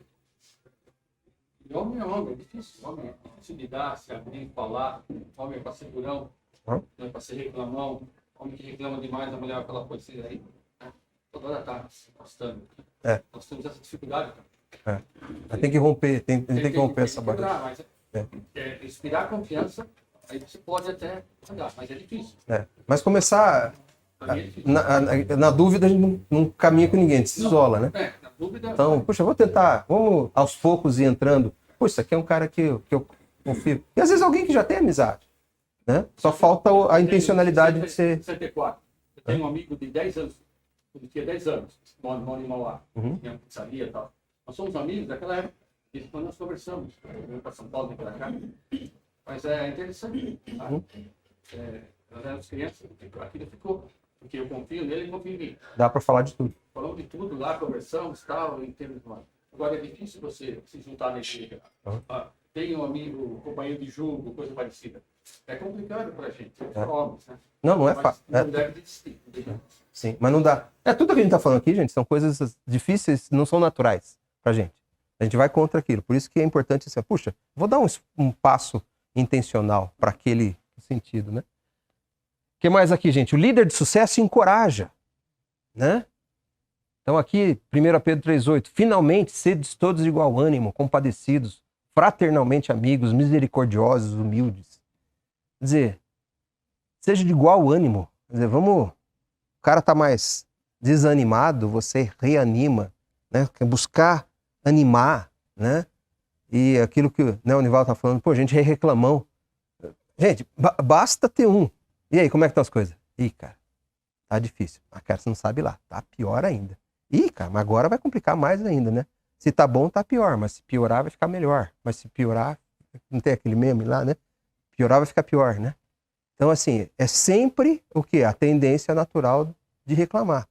E homem é homem, é difícil. Homem é difícil lidar, se abrir, falar. Homem é para ser durão, Uhum. não é para ser reclamão. Homem que reclama demais, a mulher vai falar, pode ser aí. Né? Toda hora tá se postando. Nós temos essa dificuldade. Tem que romper, tem que romper essa barreira. Mas inspirar confiança, aí você pode até andar, mas é difícil. Mas começar... Pra mim é difícil. Na dúvida, a gente não caminha com ninguém, a gente se isola, né? Na dúvida... Então, puxa, eu vou tentar, vamos aos poucos ir entrando. Puxa, isso aqui é um cara que eu confio. E às vezes alguém que já tem amizade, né? Só falta a intencionalidade de ser... 64. Eu tenho um amigo de 10 anos, ele tinha 10 anos, mora em Mauá, tinha pizzaria e tal. Nós somos amigos daquela época, e quando nós conversamos, eu vim para São Paulo, vim para cá. Mas é interessante, sabe? Nós éramos crianças, aquilo ficou. Porque eu confio nele e confio em mim. Dá para falar de tudo. Falamos de tudo lá, conversamos e tal, em termos de... Agora é difícil você se juntar na igreja. Tem um amigo, companheiro de julgo, coisa parecida. É complicado pra gente, homens, né? Não é Mas fácil. não deve desistir. Sim, mas não dá. Tudo que a gente tá falando aqui, gente, são coisas difíceis, não são naturais pra gente. A gente vai contra aquilo. Por isso que é importante assim, puxa, vou dar um passo intencional para aquele sentido, né? O que mais aqui, gente? O líder de sucesso encoraja, né? Então aqui, 1 Pedro 3,8, finalmente sedes todos de igual ânimo, compadecidos, fraternalmente amigos, misericordiosos, humildes. Quer dizer, seja de igual ânimo. Quer dizer, o cara tá mais desanimado, você reanima, né? Quer buscar animar, né? E aquilo que o Nivaldo tá falando, pô, gente, reclamão. Gente, basta ter um. E aí, como é que estão as coisas? Ih, cara, tá difícil. Ah, cara, você não sabe lá, tá pior ainda. Ih, cara, mas agora vai complicar mais ainda, né? Se tá bom, tá pior, mas se piorar, vai ficar melhor. Mas se piorar, não tem aquele meme lá, né? Piorar vai ficar pior, né? Então, assim, é sempre o quê? A tendência natural de reclamar.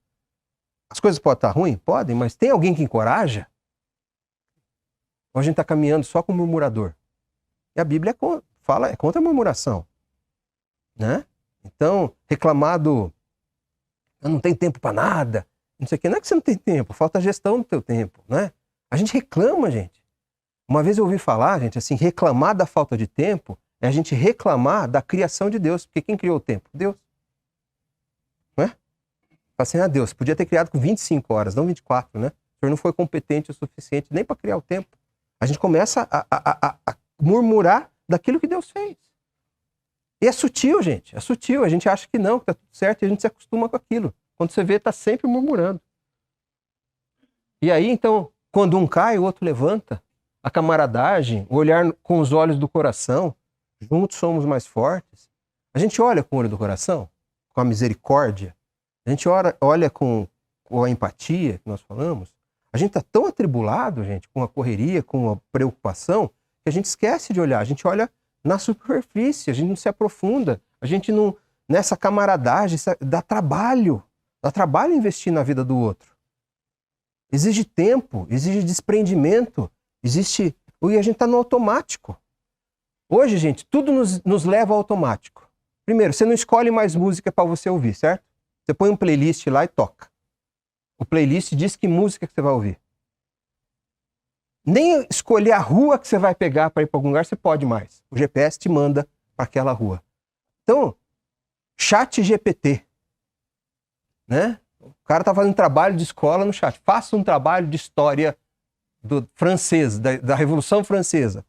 As coisas podem estar ruins? Podem, mas tem alguém que encoraja? Ou a gente tá caminhando só com murmurador? E a Bíblia fala, é contra a murmuração, né? Então, reclamar eu não tenho tempo para nada, não sei o que, não é que você não tem tempo, falta gestão do teu tempo, né? A gente reclama, gente. Uma vez eu ouvi falar, gente, assim, reclamar da falta de tempo é a gente reclamar da criação de Deus, porque quem criou o tempo? Deus. Não é? Fala assim, Deus, podia ter criado com 25 horas, não 24, né? O senhor não foi competente o suficiente nem para criar o tempo. A gente começa a murmurar daquilo que Deus fez. E é sutil, gente, é sutil. A gente acha que não, que tá tudo certo e a gente se acostuma com aquilo. Quando você vê, tá sempre murmurando. E aí, então, quando um cai, o outro levanta. A camaradagem, o olhar com os olhos do coração, juntos somos mais fortes. A gente olha com o olho do coração, com a misericórdia. A gente olha com a empatia que nós falamos. A gente tá tão atribulado, gente, com a correria, com a preocupação, que a gente esquece de olhar. A gente olha na superfície, a gente não se aprofunda, a gente não, nessa camaradagem, dá trabalho investir na vida do outro. Exige tempo, exige desprendimento, e a gente está no automático. Hoje, gente, tudo nos leva ao automático. Primeiro, você não escolhe mais música para você ouvir, certo? Você põe um playlist lá e toca. O playlist diz que música que você vai ouvir. Nem escolher a rua que você vai pegar para ir para algum lugar você pode mais. O GPS te manda para aquela rua. Então, chat GPT, né? O cara tá fazendo trabalho de escola no chat. Faça um trabalho de história francesa, da Revolução Francesa.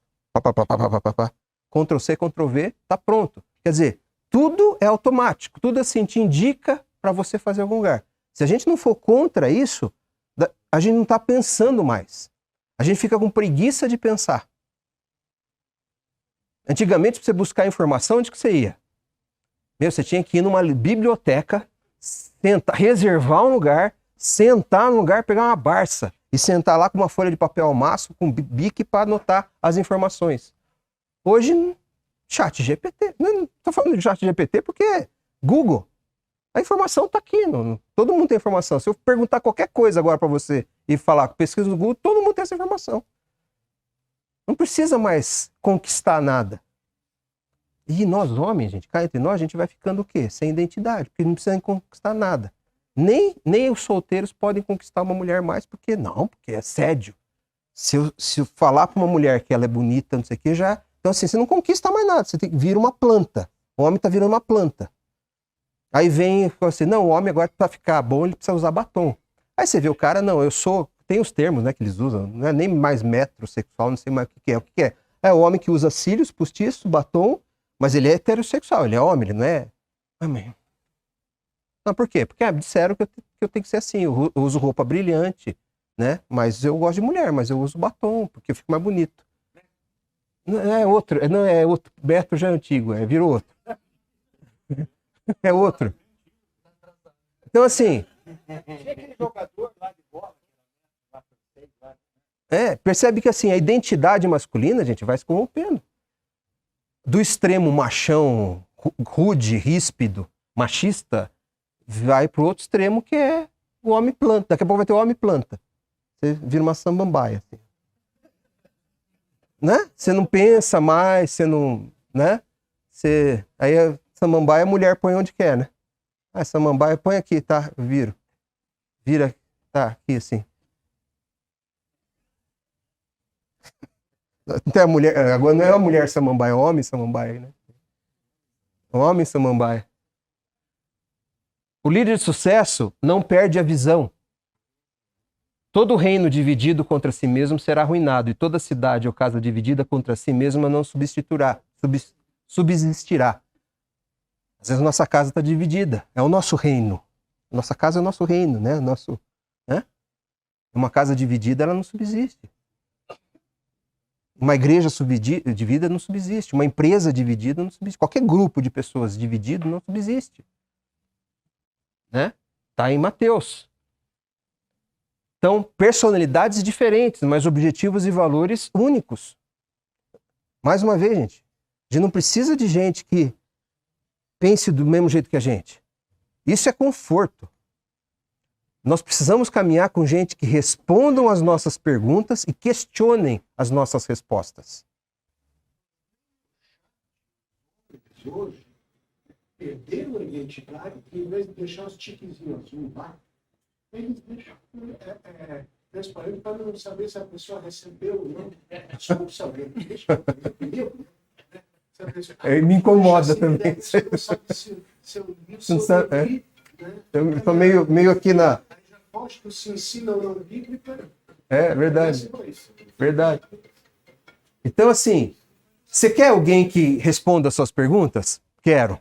Ctrl C, Ctrl V, tá pronto. Quer dizer, tudo é automático, tudo assim te indica para você fazer em algum lugar. Se a gente não for contra isso, a gente não está pensando mais. A gente fica com preguiça de pensar. Antigamente, para você buscar informação, onde que você ia? Você tinha que ir numa biblioteca, reservar um lugar, sentar no lugar, pegar uma Barça e sentar lá com uma folha de papel ao maço, com bique para anotar as informações. Hoje, chat GPT. Não estou falando de chat GPT porque Google. A informação está aqui. Todo mundo tem informação. Se eu perguntar qualquer coisa agora para você e falar pesquisa no Google, todo mundo tem essa informação. Não precisa mais conquistar nada. E nós, homens, gente, cá entre nós, a gente vai ficando o quê? Sem identidade, porque não precisa conquistar nada. Nem os solteiros podem conquistar uma mulher mais, porque é assédio. Se eu falar para uma mulher que ela é bonita, não sei o que, já... Então assim, você não conquista mais nada, você tem que vir uma planta. O homem está virando uma planta. Aí vem assim, não, o homem agora para ficar bom, ele precisa usar batom. Aí você vê o cara, não, tem os termos, né, que eles usam, não é nem mais metrosexual, não sei mais o que é. O que é? É o homem que usa cílios, postiço, batom, mas ele é heterossexual, ele é homem, ele não é... Amém. Não, por quê? Porque disseram que eu tenho que ser assim, eu uso roupa brilhante, né? Mas eu gosto de mulher, mas eu uso batom, porque eu fico mais bonito. É outro, Beto já é antigo, virou outro. É outro. Então, assim... percebe que assim, a identidade masculina, gente, vai se corrompendo. Do extremo machão, rude, ríspido, machista, vai pro outro extremo que é o homem planta. Daqui a pouco vai ter o homem planta. Você vira uma samambaia. Assim. Né? Você não pensa mais, você não... Né? Aí a samambaia a mulher põe onde quer, né? A samambaia põe aqui, tá? Vira, tá, aqui assim. Então a mulher, agora não é a mulher samambaia, é o homem samambaia, né? O homem samambaia. O líder de sucesso não perde a visão. Todo reino dividido contra si mesmo será arruinado, e toda cidade ou casa dividida contra si mesma não subsistirá. Às vezes a nossa casa está dividida, é o nosso reino. Nossa casa é o nosso reino, né? Uma casa dividida, ela não subsiste. Uma igreja dividida não subsiste. Uma empresa dividida não subsiste. Qualquer grupo de pessoas dividido não subsiste. Né? Tá em Mateus. Então, personalidades diferentes, mas objetivos e valores únicos. Mais uma vez, gente, a gente não precisa de gente que pense do mesmo jeito que a gente. Isso é conforto. Nós precisamos caminhar com gente que respondam às nossas perguntas e questionem as nossas respostas. Hoje, perderam a identidade e, em vez de deixar os tiquezinhos azul lá, eles deixam transparente para não saber se a pessoa recebeu ou não. Só não saber. Entendeu? Me incomoda também. Você não sabe se eu li, se eu li. Eu estou meio aqui na... Acho que se ensina ou não bíblica. É verdade. Verdade. Então, assim, você quer alguém que responda as suas perguntas? Quero.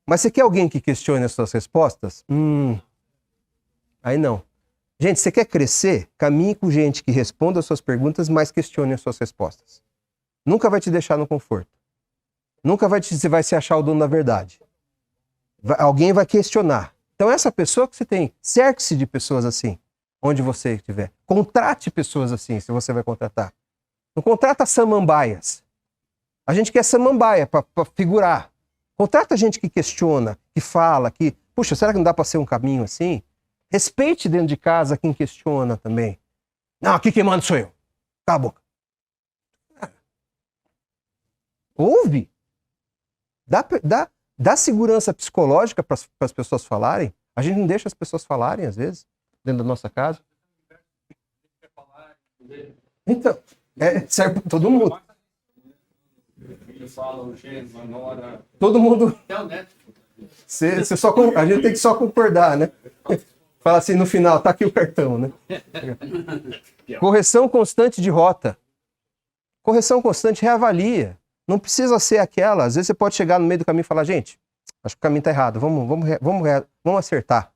Mas você quer alguém que questione as suas respostas? Aí não. Gente, você quer crescer? Caminhe com gente que responda as suas perguntas, mas questione as suas respostas. Nunca vai te deixar no conforto. Nunca você vai se achar o dono da verdade. Alguém vai questionar. Então essa pessoa que você tem, cerque-se de pessoas assim, onde você estiver. Contrate pessoas assim, se você vai contratar. Não contrata samambaias. A gente quer samambaia para figurar. Contrata gente que questiona, que fala, que... Puxa, será que não dá para ser um caminho assim? Respeite dentro de casa quem questiona também. Não, aqui quem manda sou eu. Cala a boca. Ouve. Dá segurança psicológica para as pessoas falarem. A gente não deixa as pessoas falarem, às vezes, dentro da nossa casa. Então, serve para todo mundo. Todo mundo. A gente tem que só concordar, né? Fala assim no final, tá aqui o cartão, né? Correção constante de rota. Correção constante, reavalia. Não precisa ser aquela. Às vezes você pode chegar no meio do caminho e falar, gente, acho que o caminho tá errado, vamos acertar.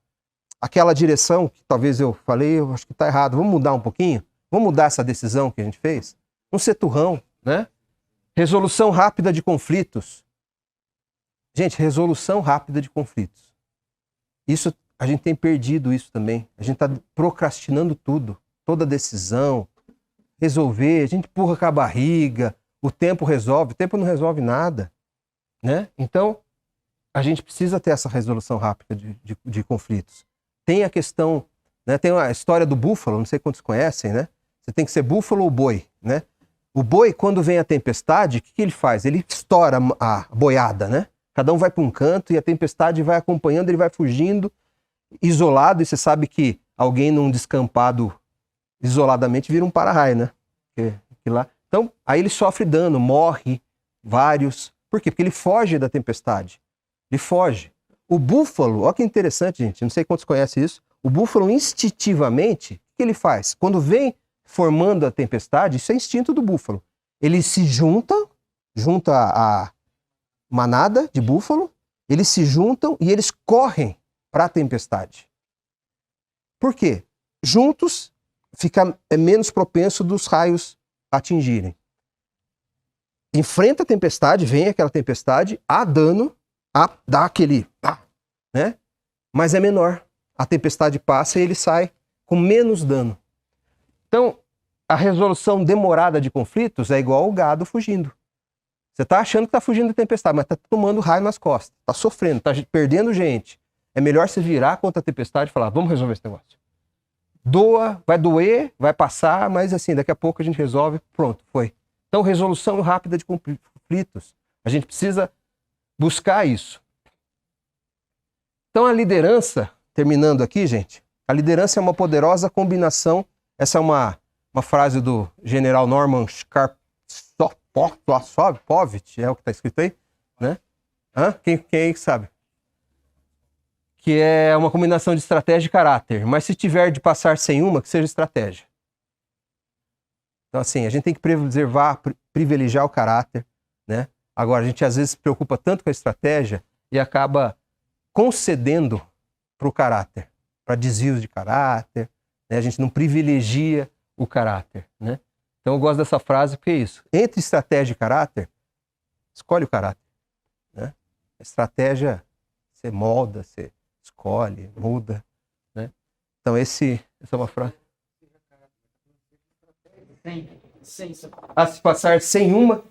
Aquela direção que talvez eu falei, eu acho que tá errado, vamos mudar um pouquinho? Vamos mudar essa decisão que a gente fez? Não ser turrão, né? Resolução rápida de conflitos. Gente, resolução rápida de conflitos. Isso, a gente tem perdido isso também. A gente está procrastinando tudo. Toda decisão, resolver, a gente empurra com a barriga, o tempo resolve, o tempo não resolve nada, né? Então, a gente precisa ter essa resolução rápida de conflitos. Tem a questão, né? Tem a história do búfalo, não sei quantos conhecem, né? Você tem que ser búfalo ou boi, né? O boi, quando vem a tempestade, o que ele faz? Ele estoura a boiada, né? Cada um vai para um canto e a tempestade vai acompanhando, ele vai fugindo, isolado, e você sabe que alguém num descampado isoladamente vira um para-raio, né? Então, aí ele sofre dano, morre vários. Por quê? Porque ele foge da tempestade. Ele foge. O búfalo, olha que interessante, gente, não sei quantos conhecem isso, o búfalo instintivamente, o que ele faz? Quando vem formando a tempestade, isso é instinto do búfalo. Ele se junta a manada de búfalo, eles se juntam e eles correm para a tempestade. Por quê? Juntos fica menos propenso dos raios atingirem. Enfrenta a tempestade, vem aquela tempestade, há dano, dá aquele, né? Mas é menor. A tempestade passa e ele sai com menos dano. Então, a resolução demorada de conflitos é igual ao gado fugindo. Você está achando que está fugindo da tempestade, mas está tomando raio nas costas, está sofrendo, está perdendo gente. É melhor se virar contra a tempestade e falar, vamos resolver esse negócio. Doa, vai doer, vai passar, mas assim, daqui a pouco a gente resolve, pronto, foi. Então, resolução rápida de conflitos. A gente precisa buscar isso. Então, a liderança, terminando aqui, gente, a liderança é uma poderosa combinação. Essa é uma frase do general Norman Skarpovich, é o que está escrito aí, né? Quem aí sabe? Que é uma combinação de estratégia e caráter. Mas se tiver de passar sem uma, que seja estratégia. Então, assim, a gente tem que privilegiar o caráter, né? Agora, a gente às vezes se preocupa tanto com a estratégia e acaba concedendo para o caráter, para desvios de caráter, né? A gente não privilegia o caráter, né? Então, eu gosto dessa frase porque é isso. Entre estratégia e caráter, escolhe o caráter, né? A estratégia, você molda, você escolhe, muda, né? Então, essa é uma frase. A se passar sem uma,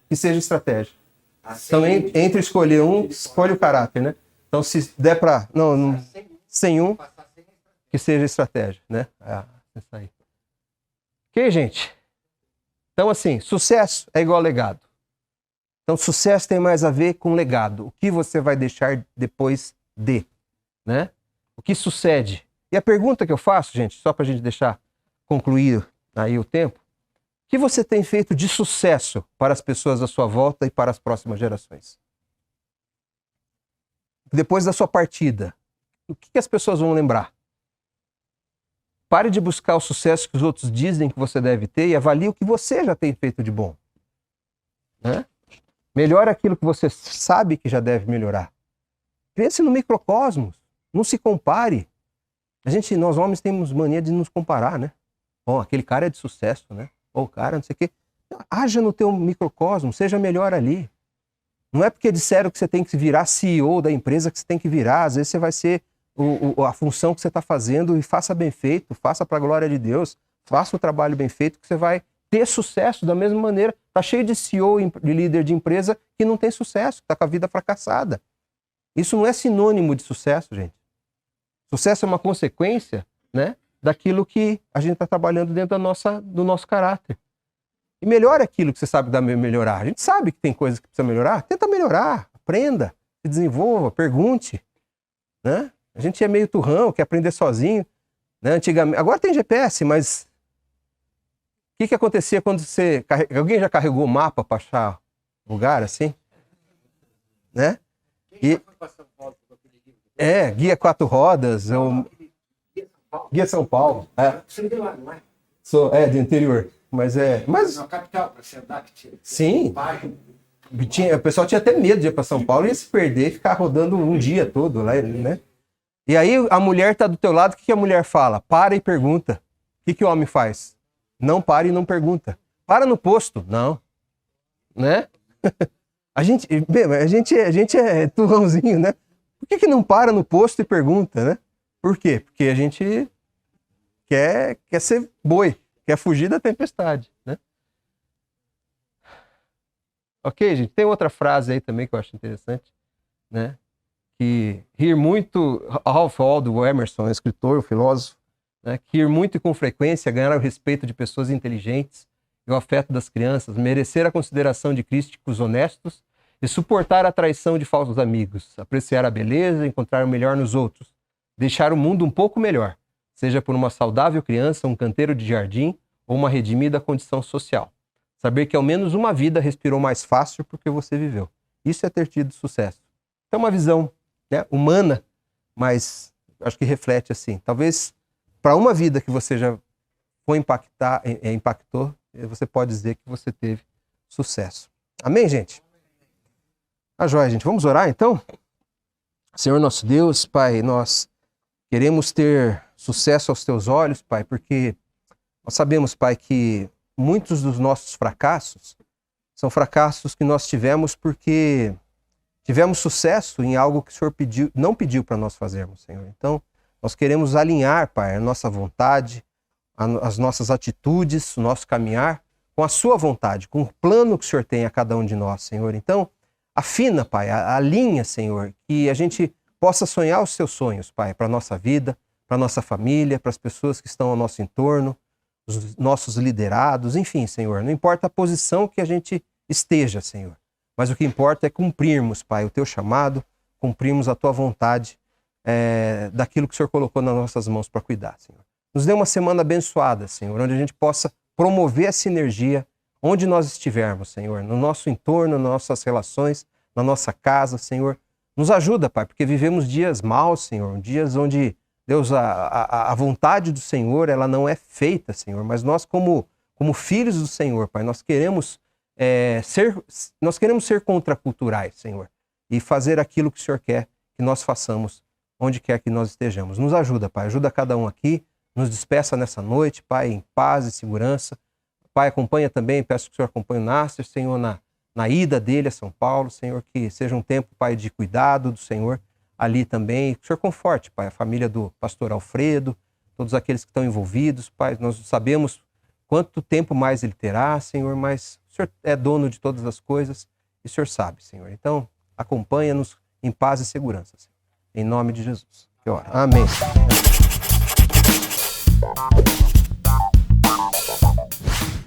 que seja estratégia. Então, entre escolher um, escolhe o caráter, né? Então, se der para... Não, sem um, que seja estratégia, né? Isso aí. Ok, gente? Então, assim, sucesso é igual a legado. Então, sucesso tem mais a ver com legado. O que você vai deixar depois de, né? O que sucede. E a pergunta que eu faço, gente, só para a gente deixar concluir aí o tempo, o que você tem feito de sucesso para as pessoas à sua volta e para as próximas gerações? Depois da sua partida, o que as pessoas vão lembrar? Pare de buscar o sucesso que os outros dizem que você deve ter e avalie o que você já tem feito de bom, né? Melhore aquilo que você sabe que já deve melhorar. Pense no microcosmos. Não se compare. Nós homens temos mania de nos comparar, né? Aquele cara é de sucesso, né? O cara não sei o quê. Haja no teu microcosmo, seja melhor ali. Não é porque disseram que você tem que virar CEO da empresa que você tem que virar. Às vezes você vai ser a função que você está fazendo e faça bem feito, faça para a glória de Deus, faça o trabalho bem feito que você vai ter sucesso da mesma maneira. Está cheio de CEO, de líder de empresa que não tem sucesso, que está com a vida fracassada. Isso não é sinônimo de sucesso, gente. Sucesso é uma consequência, né, daquilo que a gente está trabalhando dentro do nosso caráter. E melhore aquilo que você sabe que dá melhorar. A gente sabe que tem coisas que precisa melhorar. Tenta melhorar, aprenda, se desenvolva, pergunte. Né? A gente é meio turrão, quer aprender sozinho. Né? Antigamente, agora tem GPS, mas o que acontecia quando você... Alguém já carregou o mapa para achar lugar assim? Né? E... Guia 4 rodas, Guia São Paulo. Você de lá, não é? De interior. Mas Na capital, para você andar, que tinha. Sim. O pessoal tinha até medo de ir para São Paulo e ia se perder e ficar rodando um dia todo lá, né? E aí a mulher tá do teu lado, o que a mulher fala? Para e pergunta. O que o homem faz? Não para e não pergunta. Para no posto. Não. Né? A gente é turrãozinho, né? Por que não para no posto e pergunta, né? Por quê? Porque a gente quer ser boi, quer fugir da tempestade, né? Ok, gente? Tem outra frase aí também que eu acho interessante, né? Que rir muito... Ralph Waldo Emerson, o escritor, o filósofo, né? Que rir muito e com frequência, ganhar o respeito de pessoas inteligentes e o afeto das crianças, merecer a consideração de críticos honestos e suportar a traição de falsos amigos, apreciar a beleza, encontrar o melhor nos outros, deixar o mundo um pouco melhor, seja por uma saudável criança, um canteiro de jardim ou uma redimida condição social. Saber que ao menos uma vida respirou mais fácil porque você viveu. Isso é ter tido sucesso. É uma visão, né, humana, mas acho que reflete assim. Talvez para uma vida que você já foi impactou, você pode dizer que você teve sucesso. Amém, gente? Tá joia, gente. Vamos orar, então? Senhor nosso Deus, Pai, nós queremos ter sucesso aos Teus olhos, Pai, porque nós sabemos, Pai, que muitos dos nossos fracassos são fracassos que nós tivemos porque tivemos sucesso em algo que o Senhor não pediu para nós fazermos, Senhor. Então, nós queremos alinhar, Pai, a nossa vontade, as nossas atitudes, o nosso caminhar com a Sua vontade, com o plano que o Senhor tem a cada um de nós, Senhor. Então, afina, Pai, alinha, Senhor, que a gente possa sonhar os Seus sonhos, Pai, para a nossa vida, para a nossa família, para as pessoas que estão ao nosso entorno, os nossos liderados, enfim, Senhor. Não importa a posição que a gente esteja, Senhor, mas o que importa é cumprirmos, Pai, o Teu chamado, cumprirmos a Tua vontade daquilo que o Senhor colocou nas nossas mãos para cuidar, Senhor. Nos dê uma semana abençoada, Senhor, onde a gente possa promover a sinergia onde nós estivermos, Senhor, no nosso entorno, nas nossas relações, na nossa casa, Senhor. Nos ajuda, Pai, porque vivemos dias maus, Senhor, dias onde, Deus, a vontade do Senhor, ela não é feita, Senhor, mas nós como filhos do Senhor, Pai, nós queremos ser contraculturais, Senhor, e fazer aquilo que o Senhor quer que nós façamos, onde quer que nós estejamos. Nos ajuda, Pai, ajuda cada um aqui, nos despeça nessa noite, Pai, em paz e segurança. Pai, acompanha também, peço que o Senhor acompanhe o Nasser, Senhor, na ida dele a São Paulo, Senhor, que seja um tempo, Pai, de cuidado do Senhor ali também. Que o Senhor conforte, Pai, a família do pastor Alfredo, todos aqueles que estão envolvidos, Pai, nós sabemos quanto tempo mais ele terá, Senhor, mas o Senhor é dono de todas as coisas e o Senhor sabe, Senhor. Então, acompanha-nos em paz e segurança, Senhor. Em nome de Jesus. Que ora. Amém.